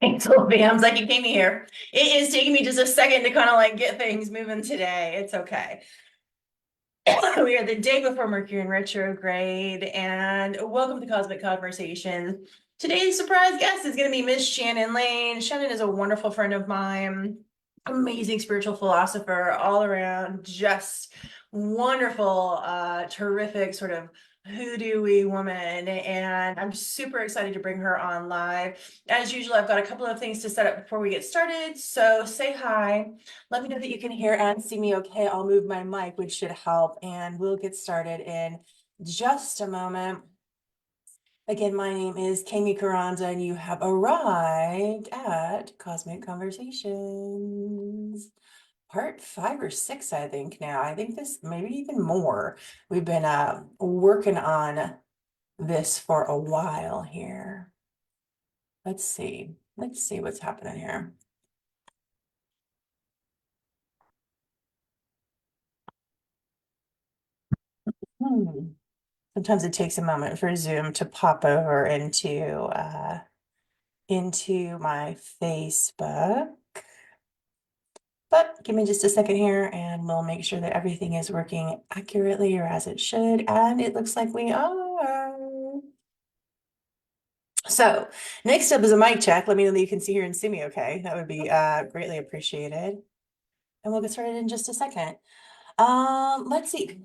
Thanks, Sylvia. I'm like, you came here. It is taking me just a second to kind of like get things moving today. It's okay. We are the day before Mercury in retrograde, and welcome to Cosmic Conversations. Today's surprise guest is going to be Miss Shannon Lane. Shannon is a wonderful friend of mine, amazing spiritual philosopher, all around, just wonderful, terrific sort of hoodoo-y woman. And I'm super excited to bring her on live. As usual, I've got a couple of things to set up before we get started. So say hi. Let me know that you can hear and see me okay. I'll move my mic, which should help, and we'll get started in just a moment. Again, my name is Kami Carranza, and you have arrived at Cosmic Conversations. Part 5 or 6, I think now. I think this maybe even more. We've been working on this for a while here. Let's see. Let's see what's happening here. Hmm. Sometimes it takes a moment for Zoom to pop over into my Facebook. But give me just a second here and we'll make sure that everything is working accurately or as it should. And it looks like we are. So next up is a mic check. Let me know that you can see here and see me okay. That would be greatly appreciated. And we'll get started in just a second. Let's see.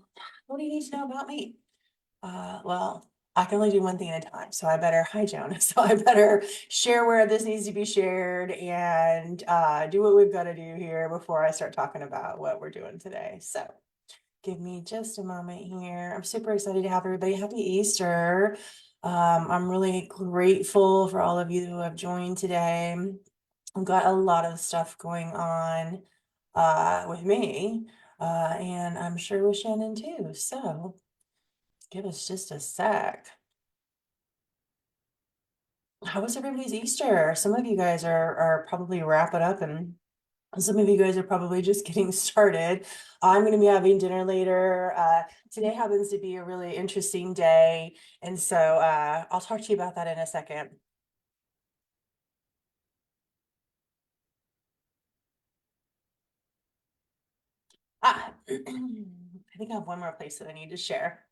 What do you need to know about me? Well, I can only do one thing at a time. So I better, hi Joan. So I better share where this needs to be shared and do what we've got to do here before I start talking about what we're doing today. So give me just a moment here. I'm super excited to have everybody. Happy Easter. I'm really grateful for all of you who have joined today. I've got a lot of stuff going on with me, and I'm sure with Shannon too. So give us just a sec. How was everybody's Easter? Some of you guys are probably wrapping up, and some of you guys are probably just getting started. I'm going to be having dinner later. Today happens to be a really interesting day, and so I'll talk to you about that in a second. I think I have one more place that I need to share.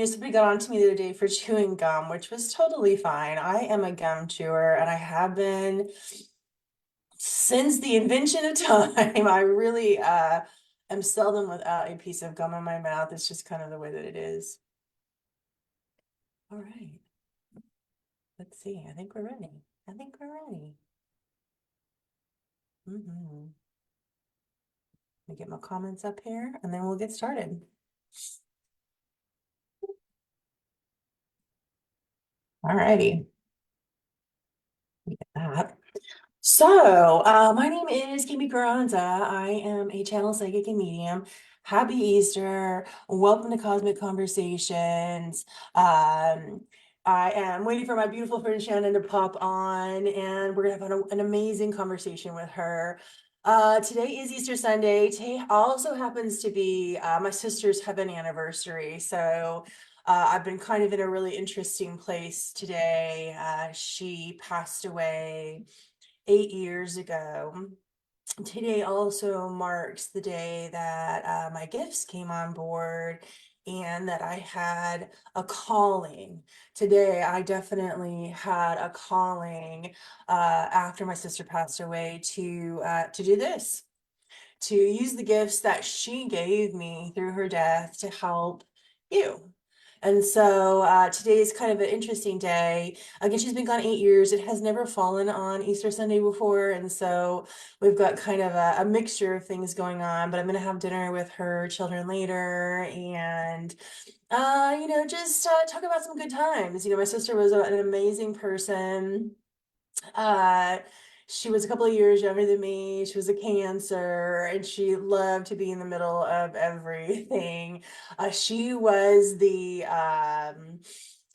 Somebody got on to me the other day for chewing gum, which was totally fine. I am a gum chewer, and I have been since the invention of time. I really am seldom without a piece of gum in my mouth. It's just kind of the way that it is. All right. Let's see. I think we're ready. I think we're ready. Let me get my comments up here and then we'll get started. All righty. Get that. So, my name is Kimi Carranza. I am a channel psychic and medium. Happy Easter. Welcome to Cosmic Conversations. I am waiting for my beautiful friend Shannon to pop on, and we're gonna have an amazing conversation with her. Today is Easter Sunday. Today also happens to be my sister's heaven anniversary. So I've been kind of in a really interesting place today. She passed away 8 years ago. Today also marks the day that my gifts came on board and that I had a calling. Today, I definitely had a calling after my sister passed away to do this, to use the gifts that she gave me through her death to help you. And so today is kind of an interesting day. Again, she's been gone 8 years. It has never fallen on Easter Sunday before. And so we've got kind of a mixture of things going on. But I'm going to have dinner with her children later and, just talk about some good times. My sister was an amazing person. Uh, she was a couple of years younger than me. She was a Cancer, and she loved to be in the middle of everything. She was the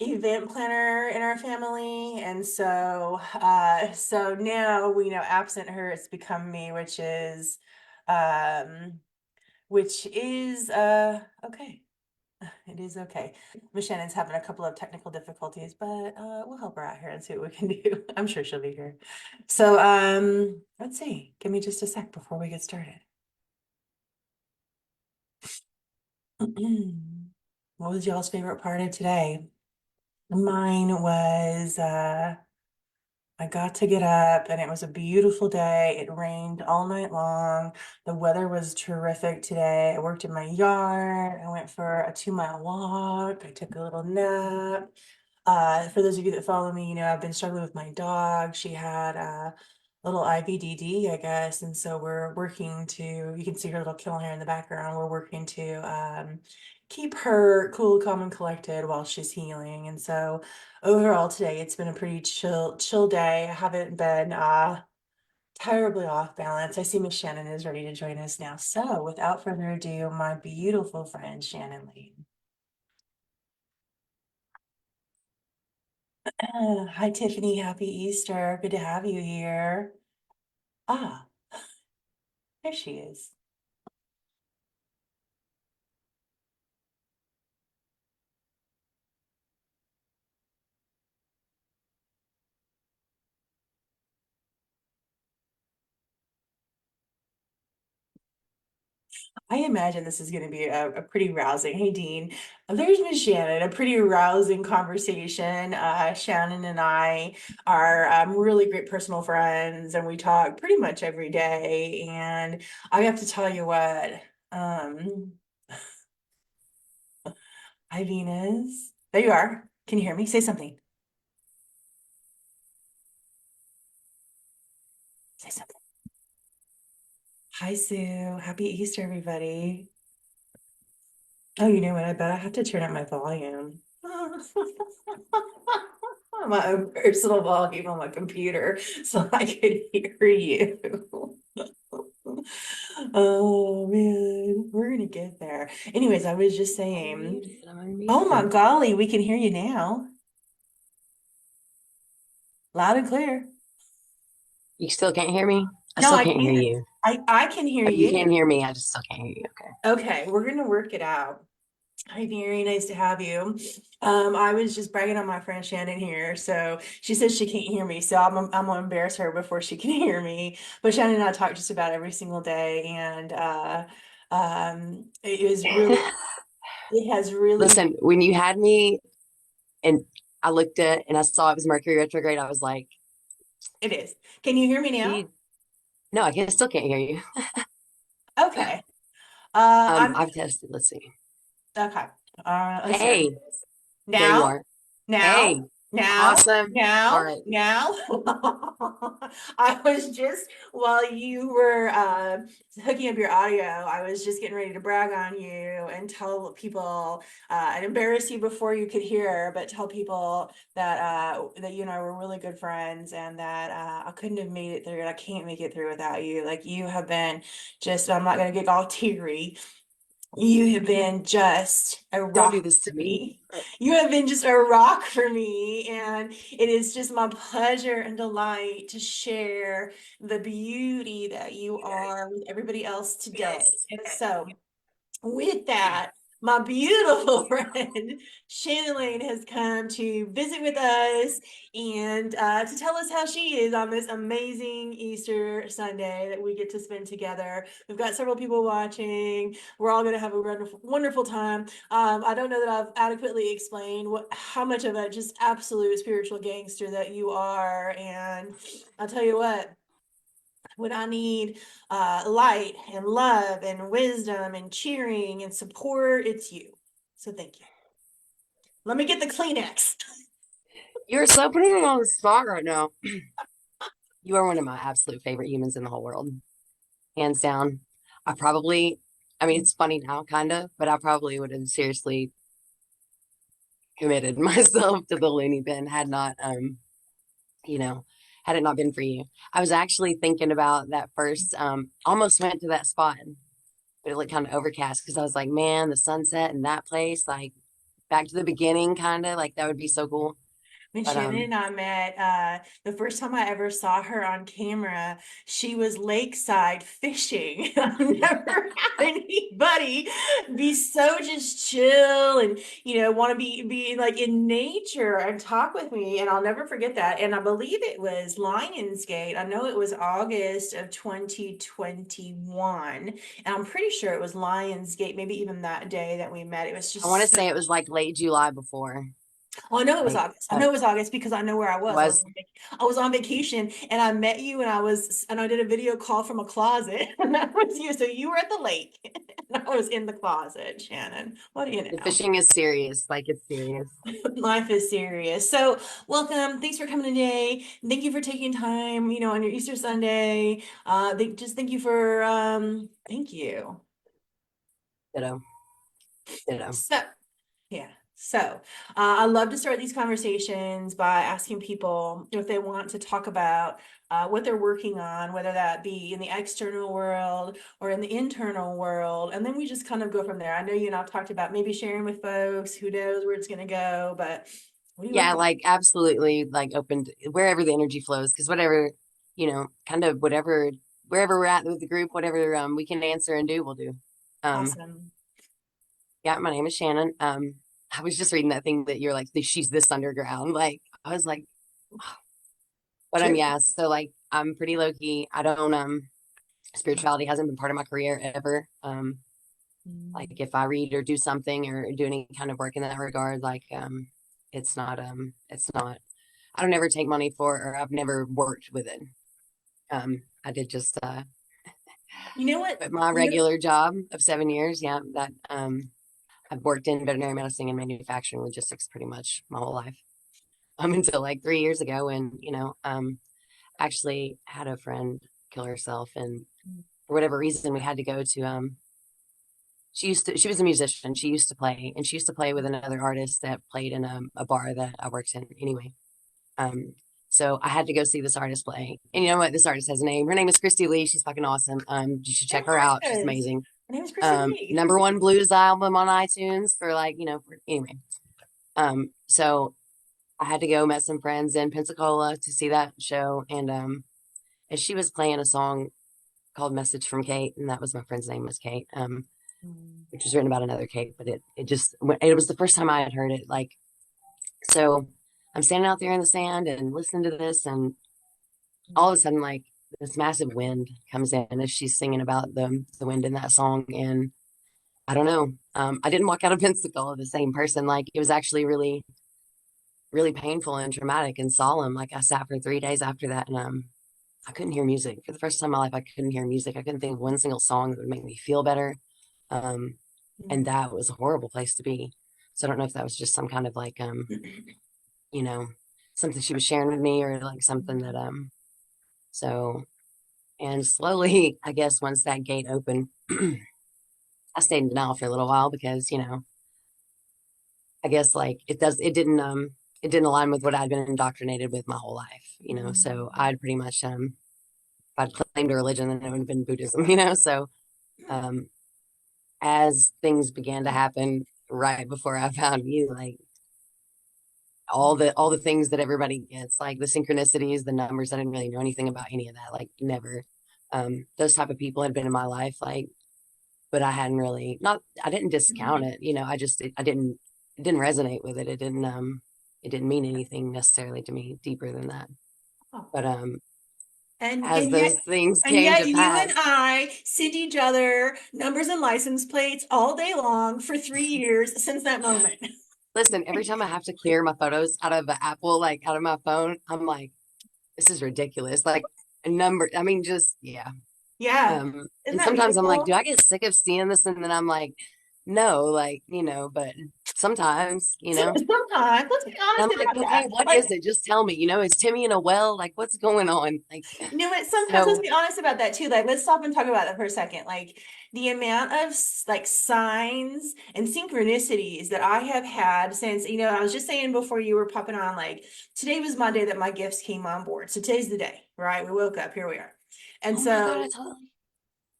event planner in our family, and so now we know, absent her, it's become me, um, which is okay. It is okay. Miss Shannon's having a couple of technical difficulties, but we'll help her out here and see what we can do. I'm sure she'll be here. So let's see. Give me just a sec before we get started. What was y'all's favorite part of today? Mine was I got to get up and it was a beautiful day. It rained all night long. The weather was terrific today. I worked in my yard. I went for a 2 mile walk. I took a little nap. For those of you that follow me, I've been struggling with my dog. She had a little IVDD, I guess. And so we're working to, you can see her little kennel here in the background. We're working to keep her cool, calm, and collected while she's healing. And so overall today, it's been a pretty chill day. I haven't been terribly off balance. I see Miss Shannon is ready to join us now. So without further ado, my beautiful friend, Shannon Lane. Hi, Tiffany. Happy Easter. Good to have you here. Ah, there she is. I imagine this is going to be a pretty rousing. Hey, Dean. There's Miss Shannon, a pretty rousing conversation. Shannon and I are really great personal friends, and we talk pretty much every day. And I have to tell you what, um, hi, Venus. There you are. Can you hear me? Say something. Say something. Hi, Sue. Happy Easter, everybody. Oh, you know what? I bet I have to turn up my volume. My own personal volume on my computer so I could hear you. Oh man, we're gonna get there. Anyways, I was just I'm saying, unmuted. I'm oh my unmuted. golly, we can hear you now. Loud and clear. You still can't hear me? I No, still I can't hear can't. you. I can hear Oh, you you. can hear me. I just still can't hear you. Okay. Okay, we're gonna work it out. Hi, very nice to have you. I was just bragging on my friend Shannon here. So she says she can't hear me. So I'm gonna embarrass her before she can hear me. But Shannon and I talk just about every single day. And it is really, it has really, Listen, when you had me and I looked at and I saw it was Mercury retrograde, I was like, it is. Can you hear me now? she, no, I can still can't hear you. Okay. I'm I've tested. Let's see. okay. Let's see. Hey, there you Now, are. now, Hey, awesome. All now, right. now. I was just, while you were hooking up your audio, I was just getting ready to brag on you and tell people and embarrass you before you could hear, but tell people that that you and I were really good friends and that I couldn't have made it through and I can't make it through without you. Like you have been just, I'm not gonna get all teary. You have been just a Don't do rock this for to me. me. You have been just a rock for me. And it is just my pleasure and delight to share the beauty that you are with everybody else today. And so, with that, my beautiful friend Shannon Lane has come to visit with us and to tell us how she is on this amazing Easter Sunday that we get to spend together. We've got several people watching. We're all going to have a wonderful, wonderful time. I don't know that I've adequately explained how much of a just absolute spiritual gangster that you are. And I'll tell you what, when I need light and love and wisdom and cheering and support, it's you. So thank you. Let me get the Kleenex. You're so putting me on the spot right now. You are one of my absolute favorite humans in the whole world, hands down. I probably, I mean, it's funny now, kind of, but I probably would have seriously committed myself to the loony bin had not, you know, had it not been for you. I was actually thinking about that first, almost went to that spot, but it looked kind of overcast because I was like, man, the sunset in that place, like back to the beginning, kind of like that would be so cool. When But Shannon and I met, the first time I ever saw her on camera, she was lakeside fishing. I've never had anybody be so just chill and want to be like in nature and talk with me. And I'll never forget that. And I believe it was Lionsgate. I know it was August of 2021. And I'm pretty sure it was Lionsgate, maybe even that day that we met. It was I want to just so say it was like late July before. Oh, I know it was Like August. I know it was August because I know where I it was. was I was on vacation and I met you and I did a video call from a closet and that was you. So you were at the lake and I was in the closet, Shannon. What do you the know? fishing is serious. Like it's serious. Life is serious. So welcome. Thanks for coming today. Thank you for taking time, on your Easter Sunday. Thank you for thank you. Ditto. Ditto. So Yeah. I love to start these conversations by asking people if they want to talk about what they're working on, whether that be in the external world or in the internal world. And then we just kind of go from there. I know you and I've talked about maybe sharing with folks, who knows where it's going to go, but what are you Yeah, working like absolutely like open to wherever the energy flows, because whatever, kind of whatever wherever we're at with the group, whatever we can answer and do, we'll do. on? Um, Awesome. yeah, my name is Shannon. I was just reading that thing that you're like, she's this underground. Like I was like, but True. yeah, so like I'm pretty low key. I don't spirituality hasn't been part of my career ever. Like Mm. if I read or do something or do any kind of work in that regard, like it's not I don't ever take money for it or I've never worked with it. I did just You know what? quit my You know, regular job of 7 years. Yeah, that I've worked in veterinary medicine and manufacturing logistics pretty much my whole life. Until like 3 years ago when, actually had a friend kill herself and for whatever reason we had to go to she was a musician. She used to play and she used to play with another artist that played in a bar that I worked in anyway. Um, so I had to go see this artist play. And you know what? This artist has a name. Her name is Christy Lee. She's fucking awesome. You should check her out. She's yes. amazing. My name is Christy Lee. Number one blues album on iTunes for like, anyway. So I had to go met some friends in Pensacola to see that show. And she was playing a song called Message from Kate, and that was my friend's name was Kate. Mm. Which was written about another Kate, but it was the first time I had heard it. Like so I'm standing out there in the sand and listening to this and all of a sudden like this massive wind comes in as she's singing about the wind in that song. And I don't know. I didn't walk out of Pensacola the same person. Like it was actually really, really painful and traumatic and solemn. Like I sat for 3 days after that and I couldn't hear music. For the first time in my life, I couldn't hear music. I couldn't think of one single song that would make me feel better. Um, and Mm. that was a horrible place to be. So I don't know if that was just some kind of like you know, something she was sharing with me or like something that so and slowly, I guess once that gate opened, I stayed in denial for a little while because, I guess like it didn't align with what I'd been indoctrinated with my whole life. So Mm. I'd pretty much if I'd claimed a religion then it would have been Buddhism, so um as things began to happen right before I found you, like all the things that everybody gets, like the synchronicities, the numbers. I didn't really know anything about any of that, like never. Those type of people had been in my life, like, but I hadn't really not. I didn't discount Mm. it, I just I didn't it didn't resonate with it. It didn't mean anything necessarily to me deeper than that. Oh. But And as and yet those things and came yet to you and pass, I sent each other numbers and license plates all day long for 3 years since that moment. listen, every time I have to clear my photos out of Apple, like out of my phone, I'm like, this is ridiculous. Like a number, I mean, just yeah. Yeah. Isn't And that sometimes I'm like, do beautiful? I get sick of seeing this? And then I'm like, no, like, but sometimes, Sometimes, let's be and honest I'm like, about okay, that. what Like, is it? Just tell me, is Timmy in a well? Like, what's going on? Like, you know what? Sometimes let's so be honest about that too. Like, let's stop and talk about that for a second. Like, the amount of like signs and synchronicities that I have had since, I was just saying before you were popping on, like, today was my day that my gifts came on board. So today's the day, right? We woke up, here we are. And oh my God, so,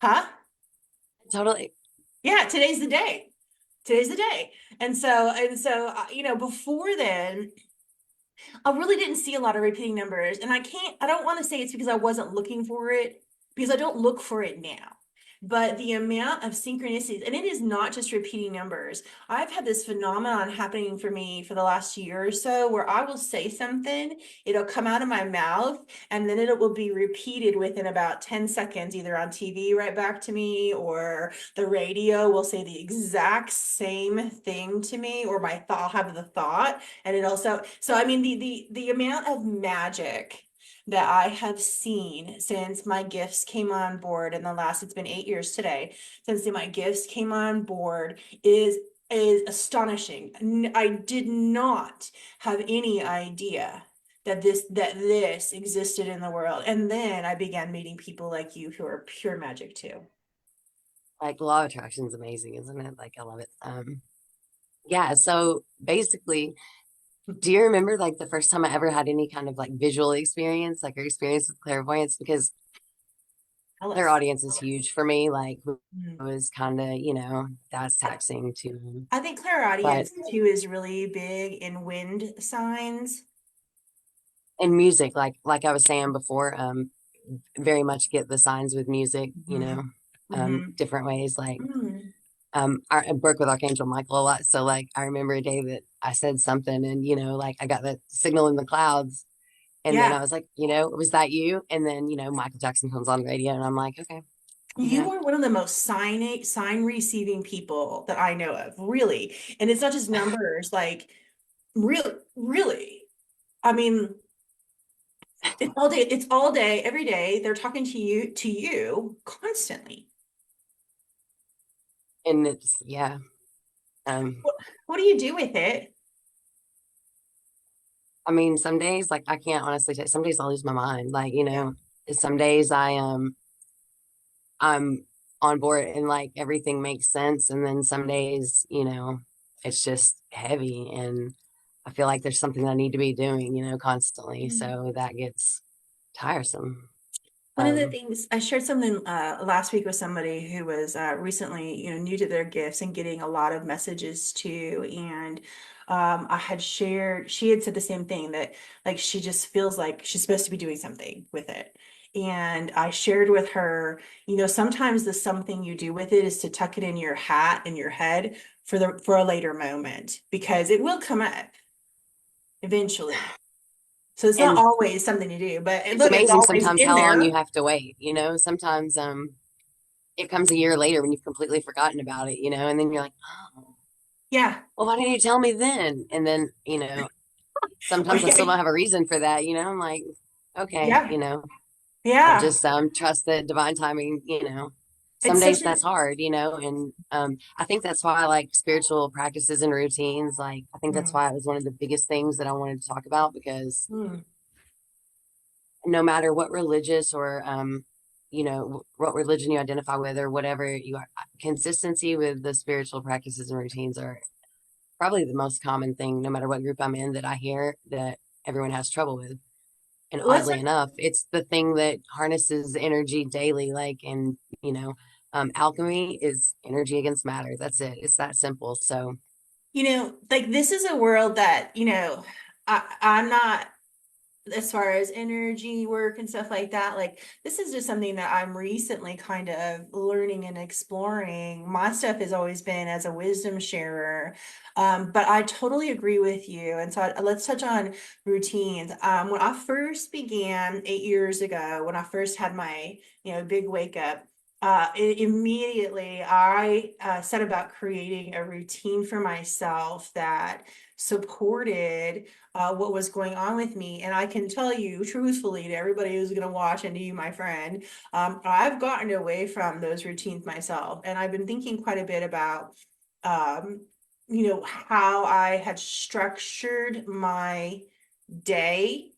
huh? totally, Yeah, today's the day. Today's the day. And so, before then, I really didn't see a lot of repeating numbers, and I don't want to say it's because I wasn't looking for it, because I don't look for it now. But the amount of synchronicities, and it is not just repeating numbers. I've had this phenomenon happening for me for the last year or so where I will say something, it'll come out of my mouth, and then it will be repeated within about 10 seconds, either on TV right back to me, or the radio will say the exact same thing to me, or my thought, I'll have the thought and it also, so I mean, the amount of magic that I have seen since my gifts came on board in the last, it's been 8 years today, since my gifts came on board is astonishing. I did not have any idea that this existed in the world. And then I began meeting people like you who are pure magic too. Like law of attraction is amazing, isn't it? Like I love it. Yeah. So basically, do you remember like the first time I ever had any kind of like visual experience, like or experience with clairvoyance? Because Tell their us. audience is huge for me. Like it Mm. was kind of, that's taxing to, I think but clairaudience too is really big in wind signs. in music, like I was saying before, very much get the signs with music, Hmm. Hmm. different ways. Like Mm. I work with Archangel Michael a lot. So like I remember a day that I said something and, like I got the signal in the clouds. And then I Yeah, was like, was that you? And then, Michael Jackson comes on the radio and I'm like, okay, you are one of the most sign receiving people that I know of, really. And it's not just numbers, like really. I mean, it's all day, every day. They're talking to you constantly. and it's, yeah. Um, What do you do with it? I mean, some days, like I can't honestly say, some days I lose my mind. Like, Yeah. some days I'm on board and like everything makes sense. And then some days, it's just heavy and I feel like there's something I need to be doing, constantly. Mm. So that gets tiresome. One of the Um, things I shared something last week with somebody who was recently, new to their gifts and getting a lot of messages too. And I had shared, she had said the same thing that like she just feels like she's supposed to be doing something with it. And I shared with her, sometimes the something you do with it is to tuck it in your hat in your head for a later moment because it will come up eventually. So it's not and always something to do, but it's look, it's amazing always sometimes in how long you there. have to wait, sometimes, it comes a year later when you've completely forgotten about it, and then you're like, oh, Yeah. well, why didn't you tell me then? And then, sometimes I still don't have a reason for that, I'm like, okay, Yeah. I'll Yeah. just trust that divine timing, some It's days such that's a hard, and I think that's why I like spiritual practices and routines. Like I think that's mm, why it was one of the biggest things that I wanted to talk about because mm. no matter what religious or what religion you identify with or whatever you are, consistency with the spiritual practices and routines are probably the most common thing, no matter what group I'm in, that I hear that everyone has trouble with. And Let's oddly enough, it's the thing that harnesses energy daily. Like, and alchemy is energy against matter. That's it. It's that simple. So, like this is a world that, I'm not as far as energy work and stuff like that, like this is just something that I'm recently kind of learning and exploring. My stuff has always been as a wisdom sharer. But I totally agree with you. And so let's touch on routines. When I first began 8 years ago, when I first had my, big wake up, immediately I set about creating a routine for myself that supported what was going on with me. And I can tell you truthfully to everybody who's going to watch and to you, my friend, I've gotten away from those routines myself. And I've been thinking quite a bit about, um, how I had structured my day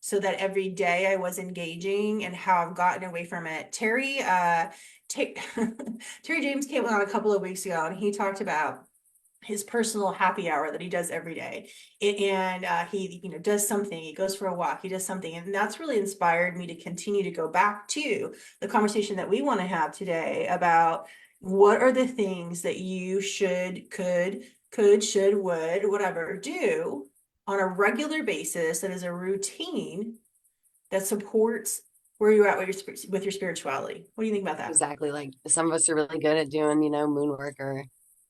so that every day I was engaging and how I've gotten away from it. Terry James came on a couple of weeks ago and he talked about his personal happy hour that he does every day. And he, does something, he goes for a walk, he does something. And that's really inspired me to continue to go back to the conversation that we want to have today about what are the things that you should, could, should, would, whatever, do on a regular basis that is a routine that supports where you're at with your spirituality. What do you think about that? Exactly. Like some of us are really good at doing, moon work or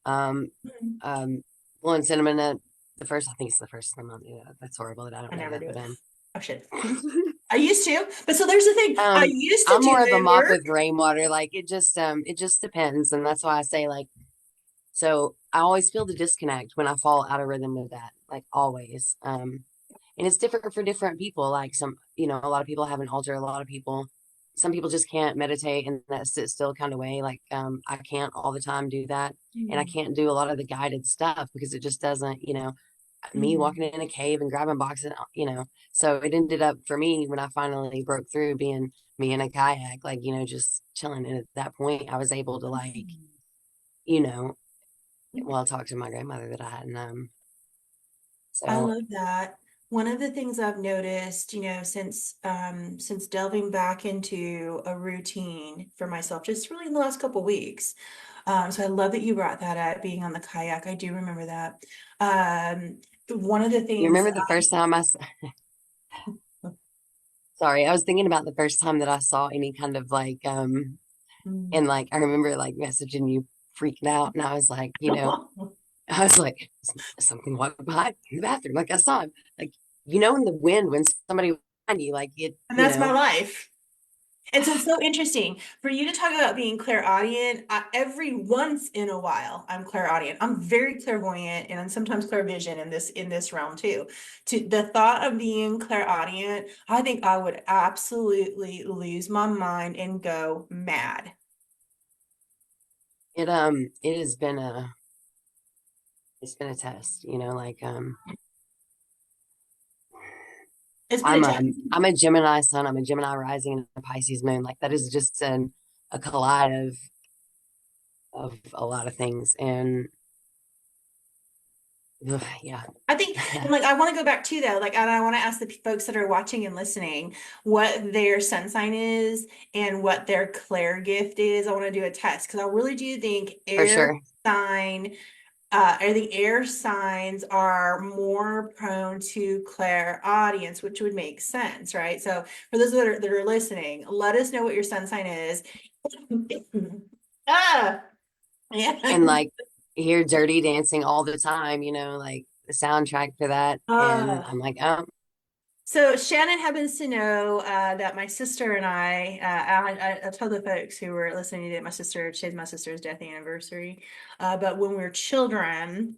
um Mhm. blowing cinnamon at I think it's the first of the month. Yeah, that's horrible that I don't I know never that, do but it. Oh shit. I used to, but so there's the thing. I used to I'm do more of a moon mop work. with rainwater. Like it just depends. And that's why I say like so I always feel the disconnect when I fall out of rhythm with that. Like always. And it's different for different people. Like a lot of people have an altar, a lot of people some people just can't meditate in that sit still kind of way. Like I can't all the time do that. And I Mm, can't do a lot of the guided stuff because it just doesn't, me walking mm, in a cave and grabbing boxes, so it ended up for me when I finally broke through being me in a kayak, like, just chilling. And at that point, I was able to, like, you know, mm. well, talk to my grandmother that I hadn't, I so love that. One of the things I've noticed, since delving back into a routine for myself, just really in the last couple weeks. So I love that you brought that up, being on the kayak. I do remember that. One of the you things remember the first time sorry, I was thinking about the first time that I saw any kind of like, Mm. and like, I remember like messaging you freaking out. And I was like, I was like, something walked by in the bathroom. Like I saw him, like, in the wind when somebody behind you, like it, And that's my life. And so it's so interesting for you to talk about being clairaudient. Every once in a while, I'm clairaudient. I'm very clairvoyant and I'm sometimes clairvision in this realm too. To the thought of being clairaudient, I think I would absolutely lose my mind and go mad. it has been it's been a test, like, It's been a test. I'm a Gemini sun, I'm a Gemini rising and a Pisces moon. Like that is just a collide of a lot of things. And ugh, yeah. I think, and like, I want to go back to that. Like, and I want to ask the folks that are watching and listening what their sun sign is and what their clair gift is. I want to do a test because I really do think For air sure. sign, I think air signs are more prone to clairaudience, which would make sense, right? So for those that are listening, let us know what your sun sign is. Ah, yeah. And like hear Dirty Dancing all the time, like the soundtrack for that. And Uh, I'm like, oh, So Shannon happens to know that my sister and I tell the folks who were listening to today's my sister's death anniversary. But when we were children,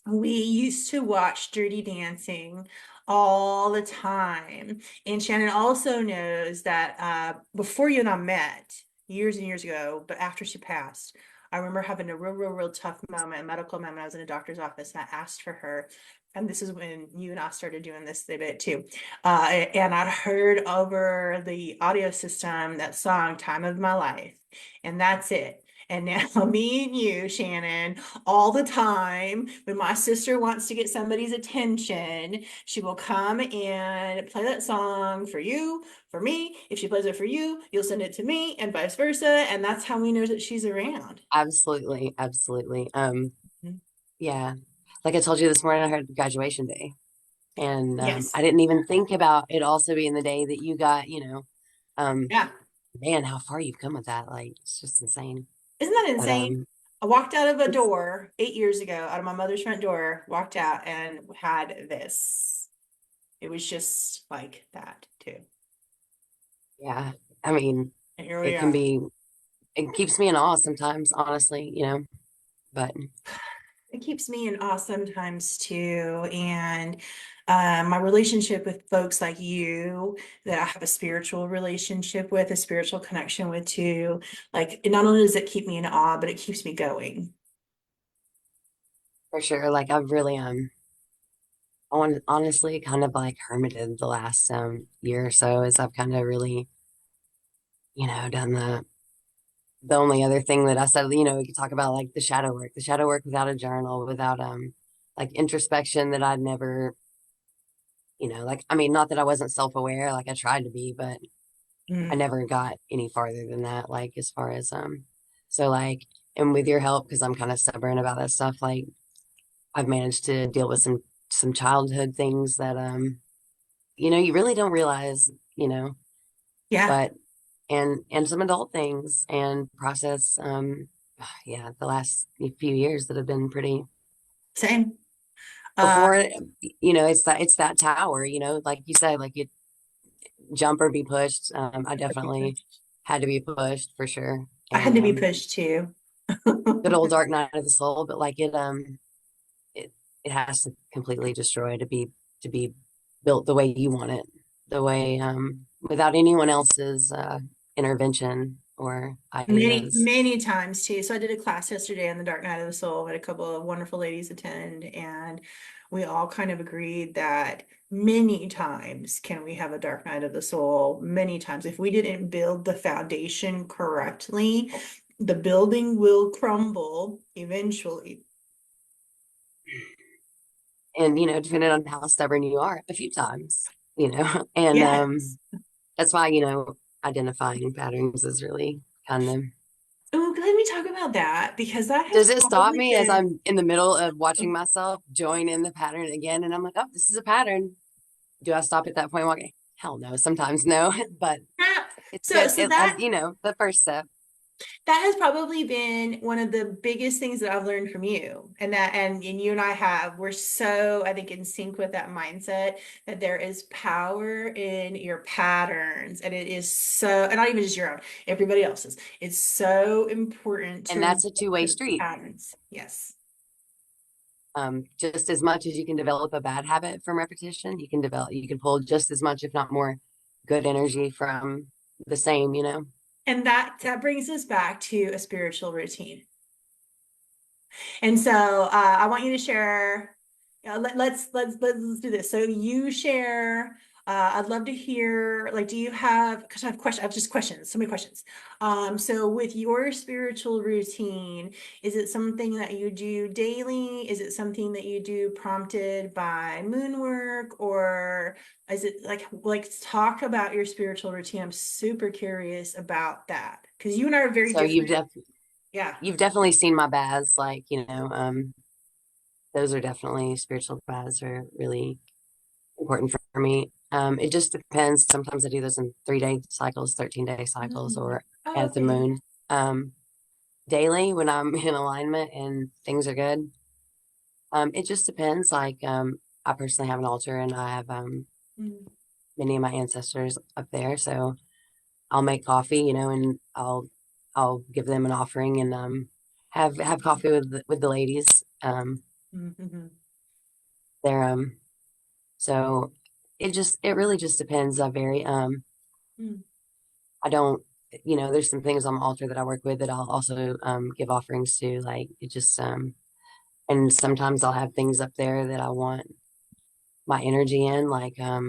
we used to watch Dirty Dancing all the time. And Shannon also knows that before you and I met years and years ago, but after she passed, I remember having a real tough moment, a medical moment. I was in a doctor's office and I asked for her. And this is when you and I started doing this a bit too. And I'd heard over the audio system that song, Time of My Life. And that's it. And now me and you, Shannon, all the time when my sister wants to get somebody's attention, she will come and play that song for you, for me. If she plays it for you, you'll send it to me and vice versa. And that's how we know that she's around. absolutely, absolutely. Mhm. Yeah. Like I told you this morning, I heard graduation day. And Yes. I didn't even think about it also being the day that you got, um, Yeah. man, how far you've come with that. Like, it's just insane. Isn't that But insane? I walked out of a it's, door 8 years ago, out of my mother's front door, walked out and had this. It was just like that too. yeah, I mean, And here we it can are. be, it keeps me in awe sometimes, honestly, but It keeps me in awe sometimes too. And my relationship with folks like you that I have a spiritual relationship with, a spiritual connection with too, like not only does it keep me in awe, but it keeps me going. for sure, like I've really, honestly kind of like hermited the last year or so as I've kind of really, done the only other thing that I said, we could talk about like the shadow work without a journal, without like introspection that I'd never, like I mean, not that I wasn't self-aware, like I tried to be, but I Mm. never got any farther than that, like as far as so like and with your help, because I'm kind of stubborn about that stuff, like I've managed to deal with some some childhood things that you really don't realize, Yeah, but and some adult things and process yeah, the last few years that have been pretty same. Uh, before it's that tower, like you said, like you jump or be pushed. I definitely had to be pushed for sure. I had And to be pushed too. good old dark night of the soul, but like it it has to completely destroy to be built the way you want it, the way without anyone else's intervention or Many, ideas. many times too. So I did a class yesterday on the Dark Night of the Soul. I had a couple of wonderful ladies attend, and we all kind of agreed that many times can we have a Dark Night of the Soul. Many times. If we didn't build the foundation correctly, the building will crumble eventually. And depending on how stubborn you are, a few times, and Yes. that's why identifying patterns is really kind of. Oh, let me talk about that because that has Does it stop probably me as been. I'm in the middle of watching myself join in the pattern again, and I'm like, oh, this is a pattern. Do I stop at that point? Walking? Hell no. Sometimes no, but Ah, it's So, good. so that The first step. that has probably been one of the biggest things that I've learned from you. And you and I have, we're so, I think, in sync with that mindset that there is power in your patterns. And it is so, and not even just your own, everybody else's. It's so important And to that's a two-way remember street. patterns. Yes. Just as much as you can develop a bad habit from repetition, you can pull just as much, if not more, good energy from the same. And that brings us back to a spiritual routine. And so I want you to share. Let's do this. So you share. I'd love to hear. Like, do you have? Because I have questions. I have just questions. So many questions. So with your spiritual routine, is it something that you do daily? Is it something that you do prompted by moon work, or is it like talk about your spiritual routine? I'm super curious about that because you and I are very So you've different. def Yeah. you've definitely seen my baths, like, those are definitely spiritual baths are really important for me. It just depends. Sometimes I do those in 3-day cycles, 13-day cycles, Mm. or Oh, at the okay. moon. Um, Daily when I'm in alignment and things are good. It just depends. Like, I personally have an altar and I have Mm, many of my ancestors up there. So I'll make coffee, and I'll give them an offering and have coffee with the ladies. mhm, They're so it really just depends. mm, I don't, there's some things on the altar that I work with that I'll also give offerings to. Like it just and sometimes I'll have things up there that I want my energy in, like I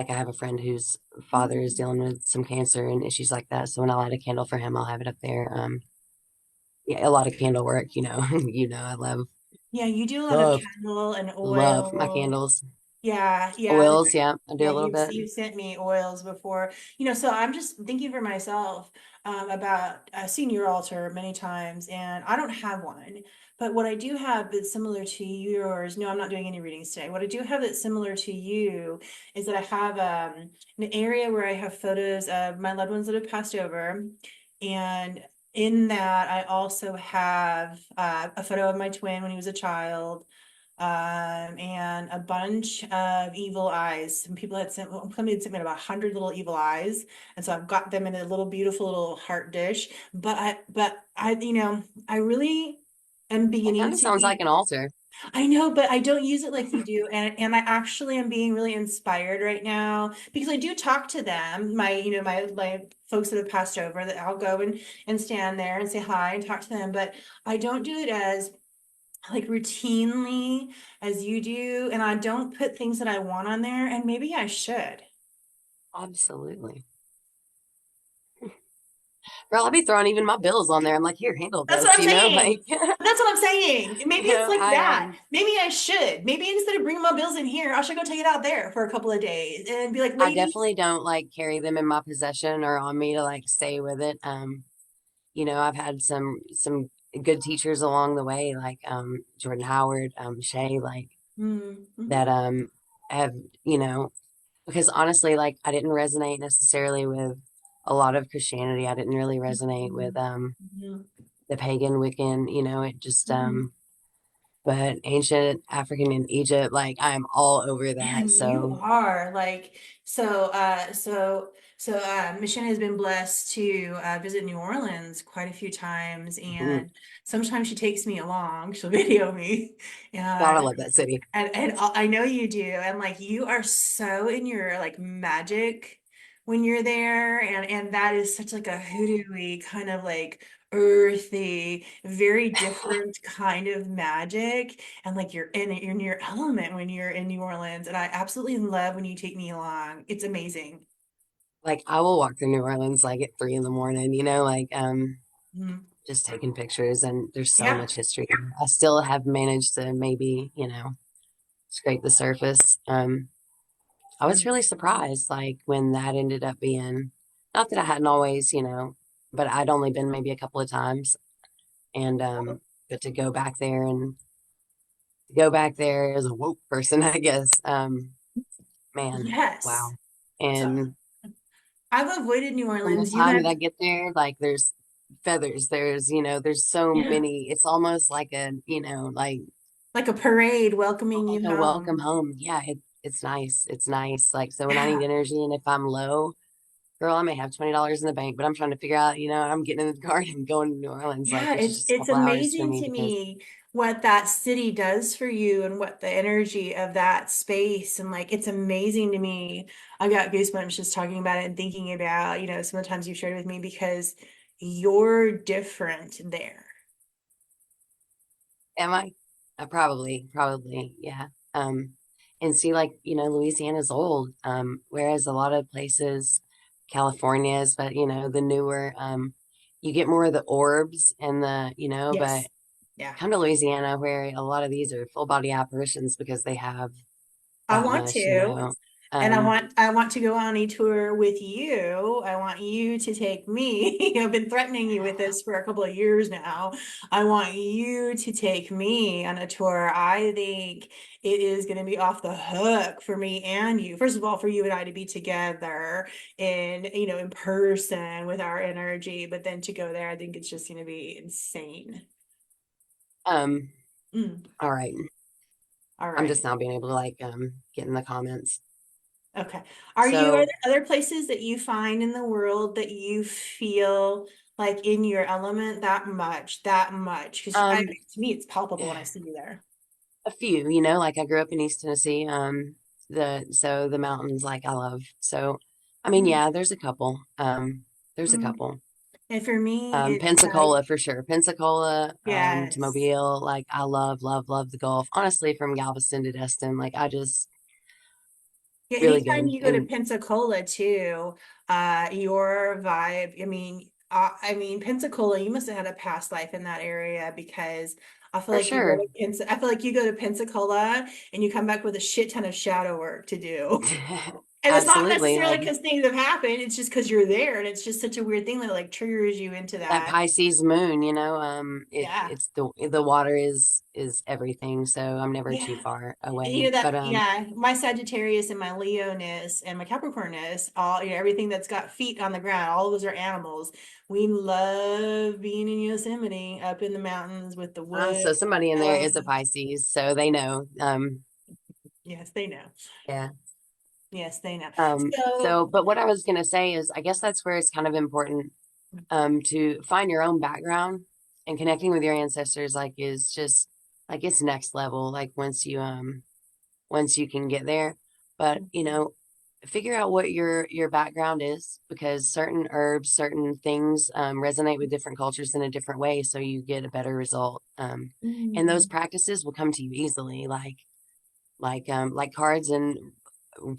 have a friend whose father is mm. dealing with some cancer and issues like that. So when I light a candle for him, I'll have it up there. Yeah, a lot of candle work, I Yeah, you do a lot of love, candle and love my oil. candles. Yeah, yeah, Oils, yeah, I do yeah. a little bit. You've sent me oils before, so I'm just thinking for myself about seeing your altar many times, and I don't have one, but what I do have that's similar to yours. No, I'm not doing any readings today. What I do have that's similar to you is that I have an area where I have photos of my loved ones that have passed over, and in that I also have a photo of my twin when he was a child, and a bunch of evil eyes. Some people had sent, well, somebody had sent me about 100 little evil eyes, and so I've got them in a little beautiful little heart dish. But I really am That beginning kind of to sounds like be. an altar. I know, but I don't use it like you do, and I actually am being really inspired right now because I do talk to them, my folks that have passed over. That I'll go and stand there and say hi and talk to them, but I don't do it as like routinely as you do, and I don't put things that I want on there, and maybe I should. Absolutely. Girl, I'll be throwing even my bills on there. I'm like, here, handle That's what this, I'm saying. like, That's what I'm saying. Maybe it's like I that. Maybe I should. Maybe instead of bringing my bills in here, I should go take it out there for a couple of days and be like, I ladies. definitely don't like carry them in my possession or on me to like stay with it. I've had some good teachers along the way, like Jordan Howard, Shay, like Mm-hmm. that have, you know, because honestly, like I didn't resonate necessarily with a lot of Christianity. I didn't really resonate with Mm-hmm. the pagan Wiccan, it just Mm-hmm. but ancient African and Egypt, like I'm all over that. Man, you So are like Michelle has been blessed to visit New Orleans quite a few times, mm, and sometimes she takes me along. She'll video me, God, I and love that city. I know you do, and like you are so in your like magic when you're there, and that is such like a hoodoo-y kind of like earthy, very different kind of magic, and like you're in your element when you're in New Orleans, and I absolutely love when you take me along. It's amazing. Like I will walk through New Orleans like at 3 in the morning, like Mhm. just taking pictures, and there's so Yeah. much history. I still have managed to maybe, scrape the surface. I was Mm. really surprised, like when that ended up being, not that I hadn't always, but I'd only been maybe a couple of times, and but to go back there as a woke person, I guess, man, wow. Yes. So And I've avoided New from the Orleans. You time have, that I get there, like there's feathers, there's so yeah, many. It's almost like like a parade welcoming like you a welcome home. home. Yeah, it's nice. It's nice. Like so when I Yeah. need energy and if I'm low, girl, I may have $20 in the bank, but I'm trying to figure out, I'm getting in the car and going to New Orleans. Like Yeah, it's just a it's couple hours for amazing me to because me what that city does for you and what the energy of that space, and like it's amazing to me. I got goosebumps just talking about it and thinking about, some of the times you've shared with me because you're different there. am I? Probably, yeah. Um, and see, like, Louisiana's old, whereas a lot of places, California is, but the newer, you get more of the orbs and but Yes. Yeah. come to Louisiana where a lot of these are full body apparitions because they have I that want much, to, and Um, I want to go on a tour with you. I want you to take me. I've been threatening you with this for a couple of years now. I want you to take me on a tour. I think it is going to be off the hook for me and you. First of all, for you and I to be together in person with our energy, but then to go there, I think it's just going to be insane. um, Mm, all right. all I'm right. just now being able to like get in the comments. Okay. Are So there other places that you find in the world that you feel like in your element that much? Because um to me, it's palpable when I see you there. a few, like I grew up in East Tennessee. The mountains like I love. So I mean, Mm, yeah, there's a couple. There's a mm. couple. And for me, it's Pensacola like, for sure. Pensacola, to yes. Mobile, like I love, love, love the Gulf. Honestly, from Galveston to Destin, like I just Yeah, really anytime good. you go to And Pensacola too, your vibe, I mean, Pensacola, you must have had a past life in that area because for sure. I feel like you go to Pensacola and you come back with a shit ton of shadow work to do. And it's not Absolutely. necessarily Like because things have happened, it's just because you're there and it's just such a weird thing that like triggers you into that that. Pisces moon, Yeah. it's the water is everything. So I'm never too Yeah. far And away. But yeah, my Sagittarius and my Leoness and my Capricornus, all, everything that's got feet on the ground, all of those are animals. We love being in Yosemite, up in the mountains with the so woods, somebody in there is a elements. Pisces, so they know. Yes, they know. Yeah. Yes, they know. So, So, but what I was gonna say is, I guess that's where it's kind of important to find your own background and connecting with your ancestors. Like, is just like it's next level. Like once you can get there, but figure out what your background is because certain herbs, certain things resonate with different cultures in a different way, so you get a better result. And those mm, practices will come to you easily, like cards and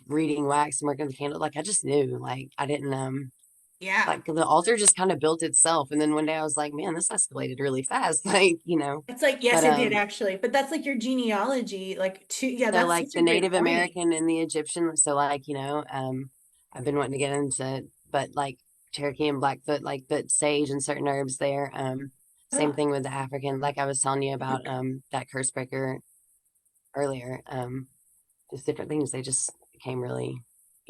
reading wax and working with the candle. Like I just knew, like I didn't yeah. like the altar just kind of built itself, and then one day I was like, man, this escalated really fast, like It's like, But yes, it did actually. But that's like your genealogy, yeah, so that's like such the a great Native point. American and the Egyptian, so like I've been wanting to get into, but like Cherokee and Blackfoot, like but sage and certain herbs there. Same Oh, thing with the African, like I was telling you about that curse breaker earlier. Just different things. They just came really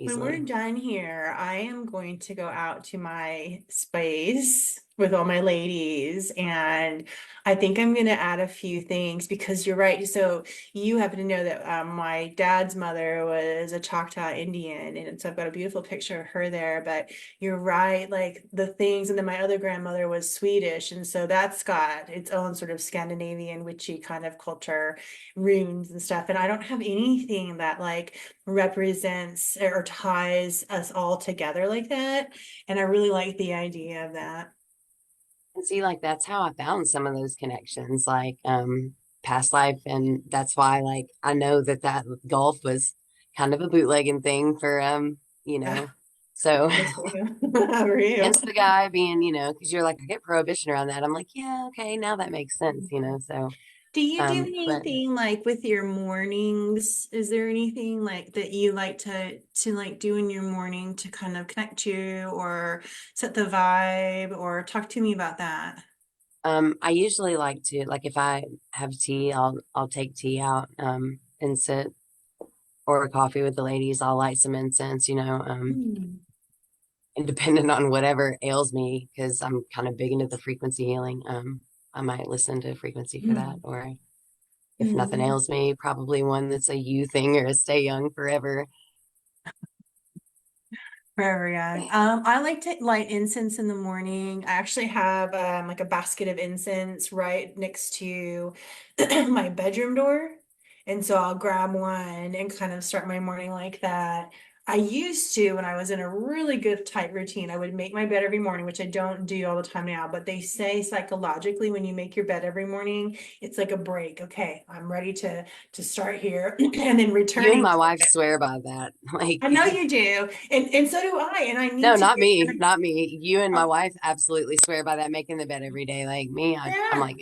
When we're easily. done here, I am going to go out to my space with all my ladies, and I think I'm going to add a few things because you're right. So you happen to know that my dad's mother was a Choctaw Indian, and so I've got a beautiful picture of her there. But you're right, like the things, and then my other grandmother was Swedish, and so that's got its own sort of Scandinavian witchy kind of culture, runes and stuff. And I don't have anything that like represents or ties us all together like that. And I really like the idea of that. And see, like that's how I found some of those connections, like past life, and that's why like I know that that golf was kind of a bootlegging thing for you know, so That's for you. For you. hence the guy being, because you're like I get prohibition around that. I'm like, yeah, okay, now that makes sense. So Do you do but anything like with your mornings? Is there anything like that you like to like do in your morning to kind of connect you or set the vibe or talk to me about that? I usually like to like if I have tea, I'll take tea out and sit or coffee with the ladies. I'll light some incense. Hmm. And depending on whatever ails me, because I'm kind of big into the frequency healing, I might listen to frequency for that. Hmm. Or if nothing Hmm. ails me, probably one that's a you thing or a stay young forever. Forever young. I like to light incense in the morning. I actually have like a basket of incense right next to my bedroom door. And so I'll grab one and kind of start my morning like that. I used to, when I was in a really good tight routine, I would make my bed every morning, which I don't do all the time now, but they say psychologically when you make your bed every morning, it's like a break. Okay, I'm ready to start here and then You and returning. my wife swear by that. Like, I know you do, and so do I, and I no, need to not get. me, not me. You and my Oh, wife absolutely swear by that, making the bed every day. Like me, I'm yeah, like,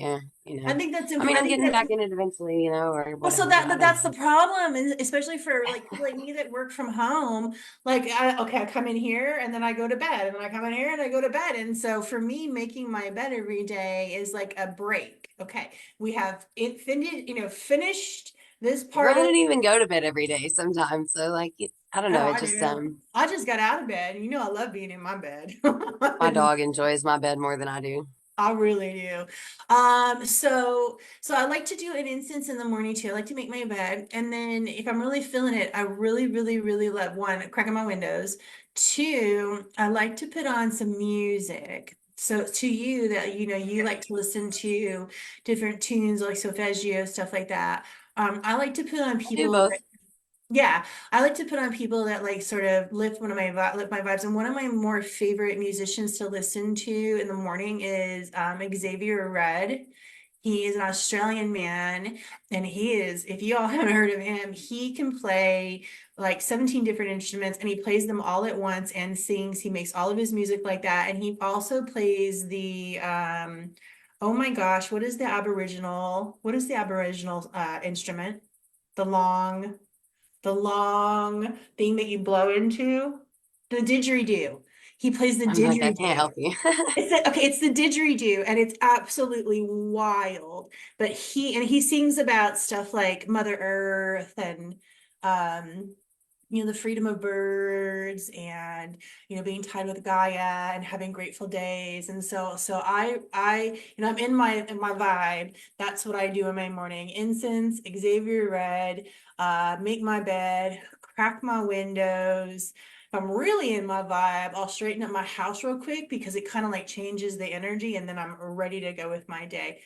I think that's I mean, important. I I'm think getting that back in it eventually, or well, so whatever, that but I but don't that's the know. problem, and especially for like people like me that work from home. Like, okay, I come in here and then I go to bed, and then I come in here and I go to bed, and so for me, making my bed every day is like a break. Okay, we have it finished, finished this Girl, part I of. don't even go to bed every day sometimes. So like, I don't Oh, know. It I just do. I just got out of bed. I love being in my bed. my dog enjoys my bed more than I do. I really do. So I like to do an instance in the morning too. I like to make my bed. And then if I'm really feeling it, I really, really, really love one, cracking my windows. Two, I like to put on some music. So to you that, you like to listen to different tunes like solfeggio, stuff like that. I like to put on I do people. both. Yeah, I like to put on people that like sort of lift my vibes. And one of my more favorite musicians to listen to in the morning is Xavier Rudd. He is an Australian man, and if you all haven't heard of him, he can play like 17 different instruments, and he plays them all at once and sings. He makes all of his music like that, and he also plays oh my gosh, what is the Aboriginal instrument? The long thing that you blow into, the didgeridoo. He plays the I'm like, I can't didgeridoo. help you. It's the didgeridoo, and it's absolutely wild. But he sings about stuff like Mother Earth and um the freedom of birds and being tied with Gaia and having grateful days. And so I'm in my vibe. That's what I do in my morning. Incense, Xavier Red, make my bed, crack my windows. If I'm really in my vibe, I'll straighten up my house real quick because it kind of like changes the energy, and then I'm ready to go with my day.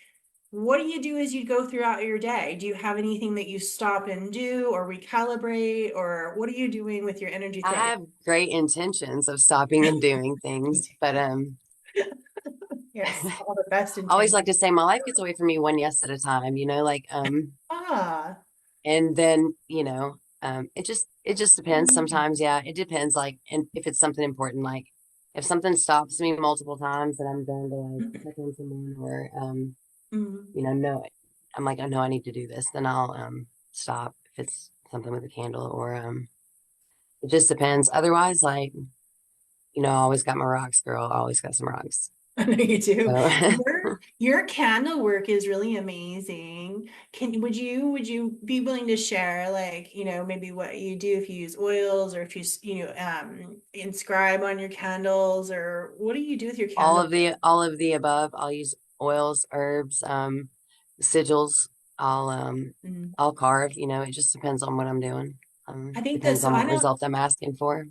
What do you do as you go throughout your day? Do you have anything that you stop and do or recalibrate, or what are you doing with your energy I throughout your have great intentions of stopping and doing things, but Yes, I all the best always intent. like to say my life gets away from me one yes at a time, like Ah, and then, it just depends mm, sometimes, yeah, it depends like and if it's something important, like if something stops me multiple times and I'm going to like check on someone or no, I'm like, I know I need to do this, then I'll stop if it's something with a candle or it just depends. Otherwise, like, I always got my rocks, girl. I always got some rocks. I know you do. So Your candle work is really amazing. Would you be willing to share, like, maybe what you do if you use oils, or if inscribe on your candles, or what do you do with your candle? All of the above. I'll use oils, herbs, sigils. I'll um Mm. I'll carve, it just depends on what I'm doing. I think that Depends so on I what don't. result I'm asking for.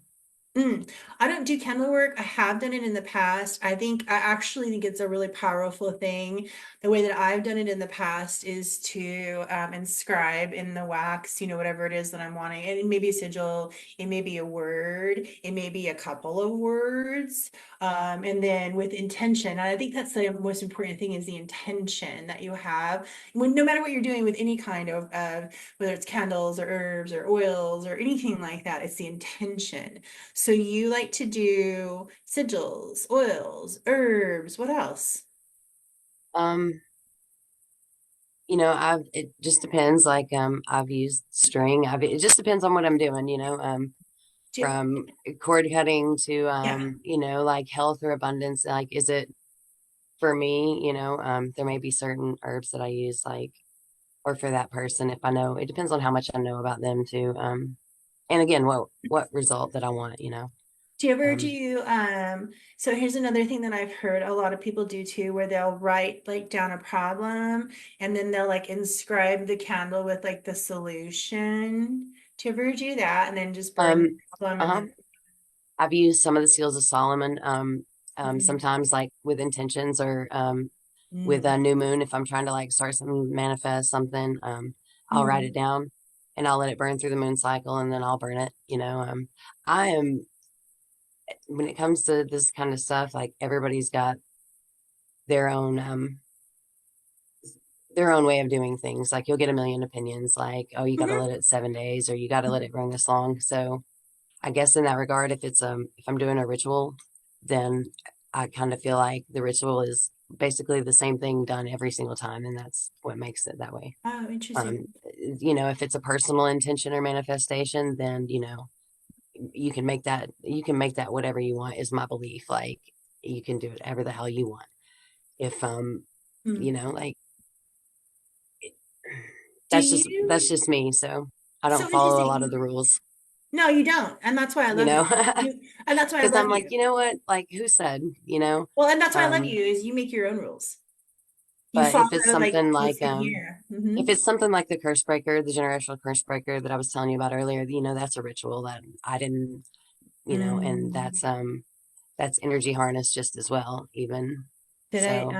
I don't do candle work. I have done it in the past. I actually think it's a really powerful thing. The way that I've done it in the past is to inscribe in the wax, whatever it is that I'm wanting. And it may be a sigil, it may be a word, it may be a couple of words. And then with intention, and I think that's the most important thing, is the intention that you have when, no matter what you're doing with any kind of whether it's candles or herbs or oils or anything like that, it's the intention. So you like to do sigils, oils, herbs, what else? Um, it just depends. Like I've used string. It just depends on what I'm doing, Do, from cord cutting to yeah. like health or abundance. Like, is it for me? There may be certain herbs that I use, like, or for that person, if I know. It depends on how much I know about them too. And again, what result that I want. Do you ever Um, do so here's another thing that I've heard a lot of people do too, where they'll write like down a problem and then they'll like inscribe the candle with like the solution. Do you ever do that and then just burn the um, problem and uh-huh. then I've used some of the seals of Solomon. Mhm. Sometimes like with intentions, or with Mm. a new moon, if I'm trying to like start something, manifest something, I'll write it Mm. down and I'll let it burn through the moon cycle, and then I'll burn it. I am when it comes to this kind of stuff, like, everybody's got their own um their own way of doing things. Like, you'll get a million opinions, like, oh, you got to let Mhm. it 7 days, or you got to let it burn this long. So I guess in that regard, if I'm doing a ritual, then I kind of feel like the ritual is basically the same thing done every single time, and that's what makes it that way. Oh, Um, interesting. if it's a personal intention or manifestation, then you can make that whatever you want, is my belief. Like, you can do whatever the hell you want. If Mm. like, Do that's you just me. So I so don't follow a lot of interesting. the rules, No, you don't. And that's why I you love know. you. And that's why I Because love I'm like, you. you know what? Like, who said, Well, and that's why I love Um, you is you make your own rules. You but follow if it's like something what's like good here. if it's something like the curse breaker, the generational curse breaker that I was telling you about earlier, that's a ritual that I didn't, and Mm. that's energy harness just as well, even. So,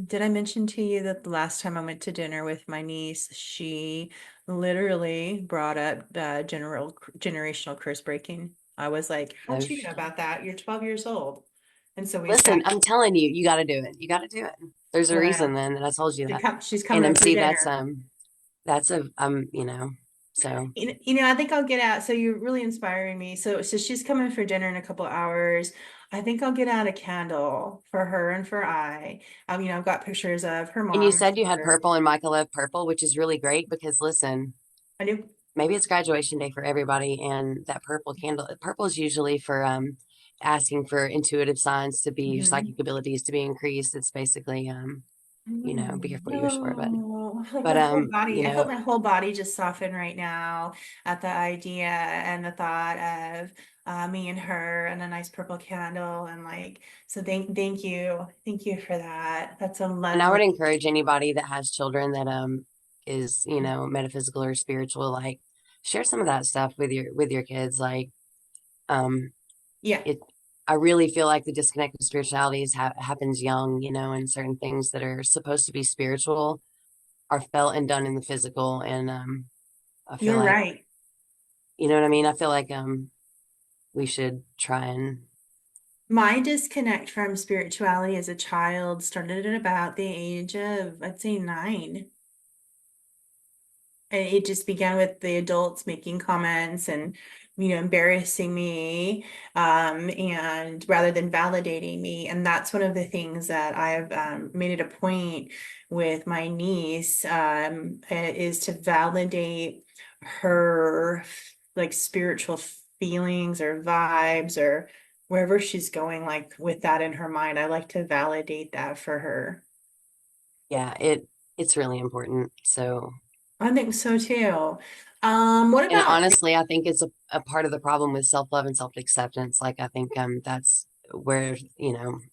Did I mention to you that the last time I went to dinner with my niece, she literally brought up generational curse breaking. I was like, how'd you know about that? You're 12 years old. And so we sat, listen, I'm telling you, you got to do it. You got to do it. There's a reason well, then that I told you that. she's And coming for see, that's dinner. that's a so. I think I'll get out. So you're really inspiring me. So she's coming for dinner in a couple hours. I think I'll get out a candle for her and for I. I've got pictures of her And you mom, her said you had sister. purple, and Michael love purple, which is really great because, listen, I do. maybe it's graduation day for everybody, and that purple is usually for asking for intuitive signs to be, your Mhm. psychic abilities to be increased. It's basically, be careful what you wish for, No, like but my whole body, I felt you my whole body just soften right now at the idea and the thought of me and her and a nice purple candle and like, so thank you for that. That's a and I would lovely. encourage anybody that has children that is, metaphysical or spiritual, like, share some of that stuff with your kids. Like, um Yeah, it I really feel like the disconnect with spirituality happens young, and certain things that are supposed to be spiritual are felt and done in the physical. And I feel you're like, right. you know what I mean? I feel like we should try and My disconnect from spirituality as a child started at about the age of, I'd say, 9. And it just began with the adults making comments and, embarrassing me, and rather than validating me. And that's one of the things that I've made it a point with my niece, is to validate her like spiritual feelings or vibes or wherever she's going, like with that in her mind. I like to validate that for her. Yeah, it's really important. So, I think so too. What and about honestly, I think it's a part of the problem with self-love and self-acceptance. Like I think that's where,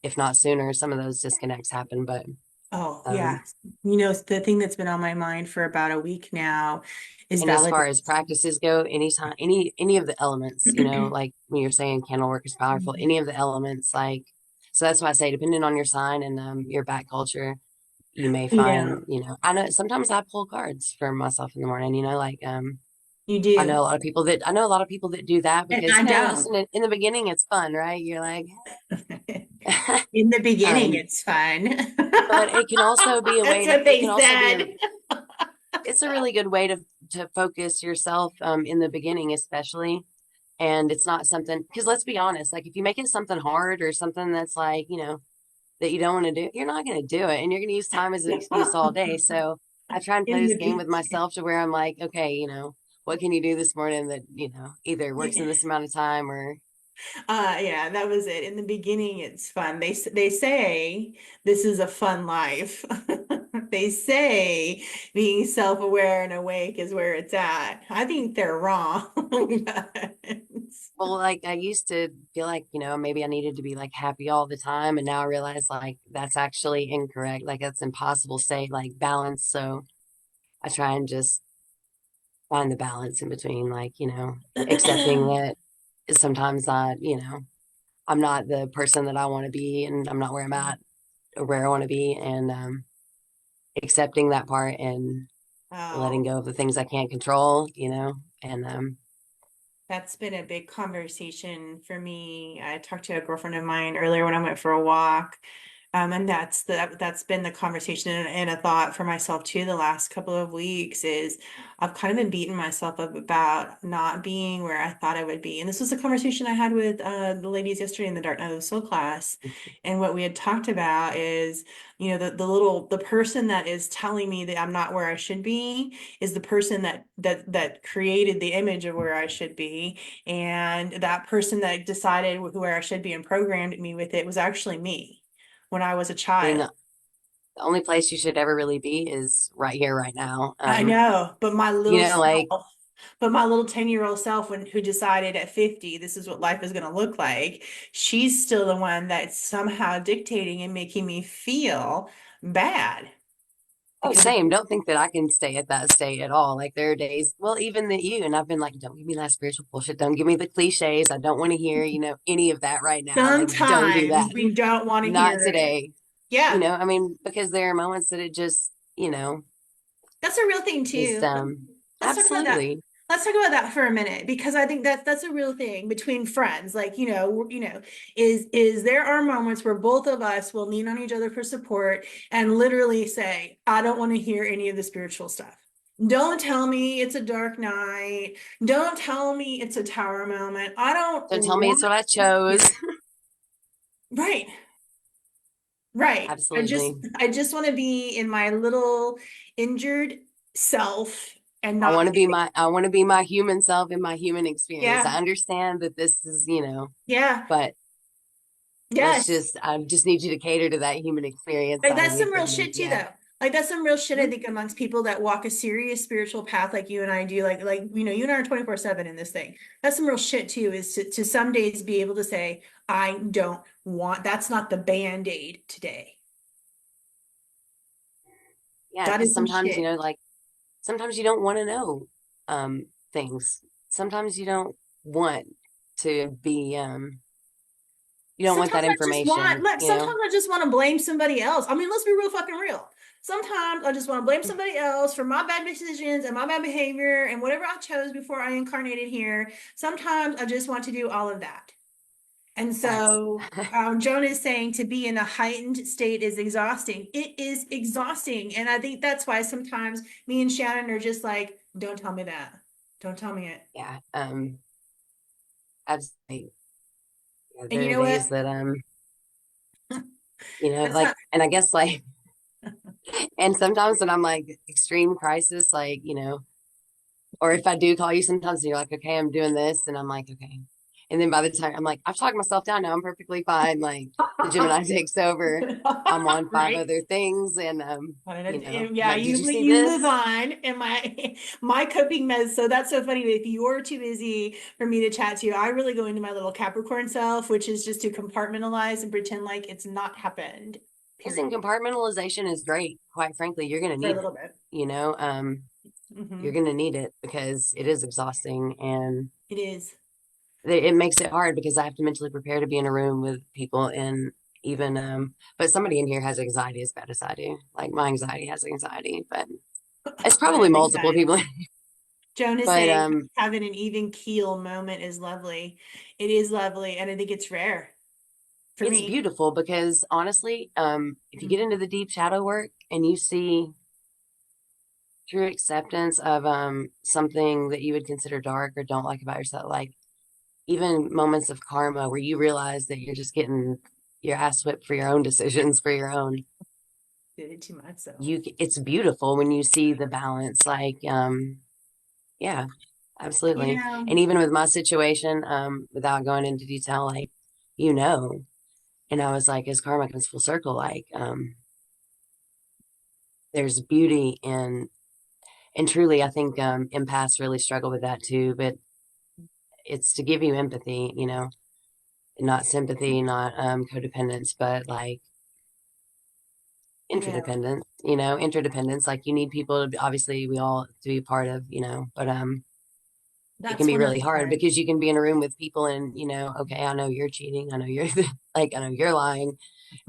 if not sooner, some of those disconnects happen. But Oh, yeah. um The thing that's been on my mind for about a week now is and as validation. far as practices go, anytime any of the elements, like when you're saying candle work is powerful, any of the elements, like so that's why I say depending on your sign and your back culture, you may Yeah, find, I know sometimes I pull cards for myself in the morning, you I do. know a lot of people that do that And because, I don't. listen, in the beginning it's fun, right? You're like, In the beginning, um, it's fun. but it can also be a That's way to, what it they can also be said. it's a really good way to focus yourself, in the beginning, especially. And it's not something, because let's be honest, like if you make it something hard or something that's like, that you don't want to do, you're not going to do it. And you're going to use time as an excuse all day. So I try and play In this the game with beginning. myself to where I'm like, okay, what can you do this morning that, either works in this amount of time or Yeah, that was it. In the beginning, it's fun. They say this is a fun life. They say being self-aware and awake is where it's at. I think they're wrong. well, like I used to feel like, maybe I needed to be like happy all the time. And now I realize like that's actually incorrect. Like that's impossible state, like balance. So I try and just find the balance in between, like, accepting that sometimes I'm not the person that I want to be and I'm not where I'm at or where I want to be. And accepting that part and letting Oh, go of the things I can't control, and that's been a big conversation for me. I talked to a girlfriend of mine earlier when I went for a walk. And that's been the conversation and a thought for myself too the last couple of weeks is I've kind of been beating myself up about not being where I thought I would be. And this was a conversation I had with the ladies yesterday in the Dark Night of the Soul class. And what we had talked about is, the person that is telling me that I'm not where I should be is the person that created the image of where I should be. And that person that decided where I should be and programmed me with it was actually me when I was a I mean, child. the only place you should ever really be is right here, right now. I know, but my little Like, self, but my little 10-year-old self who decided at 50 this is what life is going to look like, she's still the one that's somehow dictating and making me feel bad oh, because same. Don't think that I can stay at that state at all. Like there are days, well, even that you and I've been like, don't give me that spiritual bullshit. Don't give me the cliches. I don't want to hear, any of that right now. Like, don't do sometimes that. we don't want to Not hear it. today. Yeah, I mean, because there are moments that it just, that's a real thing just too. Let's talk about that. absolutely. Let's talk about that for a minute because I think that's a real thing between friends. Like, is there are moments where both of us will lean on each other for support and literally say, I don't want to hear any of the spiritual stuff. Don't tell me it's a dark night. Don't tell me it's a tower moment. I don't Don't tell me it's want what I to chose. hear it. Right. Right. Absolutely. I just want to be in my little injured self and I not want to be hear it. my human self in my human experience. I Yeah. understand that this is, Yeah. but Yes. I just need you to cater to that human experience Like side of that's me some for real me. shit too, Yeah. though. Like that's some real shit I Mhm. think amongst people that walk a serious spiritual path like you and I do. You and I are 24/7 in this thing. That's some real shit too, is to some days be able to say, I don't want that's not the band-aid today. Yeah. That Cause is some sometimes, shit. like sometimes you don't want to know, things. Sometimes you don't want to be, you don't want that information, Sometimes I just want to blame somebody else. I mean, let's be real fucking real. Sometimes I just want to blame somebody else for my bad decisions and my bad behavior and whatever I chose before I incarnated here. Sometimes I just want to do all of that. And Facts. so Joan is saying to be in a heightened state is exhausting. It is exhausting. And I think that's why sometimes me and Shannon are just like, don't tell me that. Don't tell me it. Yeah. Absolutely. Yeah, And you there are know what? days that, That's like, not, and I guess like, and sometimes when I'm like extreme crisis, like, or if I do call you sometimes and you're like, okay, I'm doing this. And I'm like, okay. And then by the time I'm like, I've talked myself down now, I'm perfectly fine. Like the Gemini takes over. I'm on five Right. other things, and I'm Yeah, like, did you see you move this? on. And my coping meds. So that's so funny that if you're too busy for me to chat to you, I really go into my little Capricorn self, which is just to compartmentalize and pretend like it's not happened. Listen, Period. compartmentalization is great. Quite frankly, you're gonna For a need it. little bit. You know, you're Hmm. gonna need it because it is exhausting, and It is. it makes it hard because I have to mentally prepare to be in a room with people, and even but somebody in here has anxiety as bad as I do. Like my anxiety has anxiety, but it's I probably have multiple anxiety. people. Jonah But saying having an even keel moment is lovely. It is lovely, and I think it's rare for it's me. beautiful because honestly, if you get Mhm. into the deep shadow work and you see true acceptance of something that you would consider dark or don't like about yourself, like even moments of karma where you realize that you're just getting your ass whipped for your own decisions, for your own, Did it to myself. you it's beautiful when you see the balance. Like yeah, You absolutely. know, And even with my situation, without going into detail, like you know, and I was like, as karma comes full circle, like there's beauty in, and truly I think empaths really struggle with that too, but it's to give you empathy, not sympathy, not codependence, but like you know, interdependence. Like you need people to obviously we all to be part of, but it can that's be one of really hard the because you can be in a room with people and okay, I know you're cheating, I know you're like I know you're lying,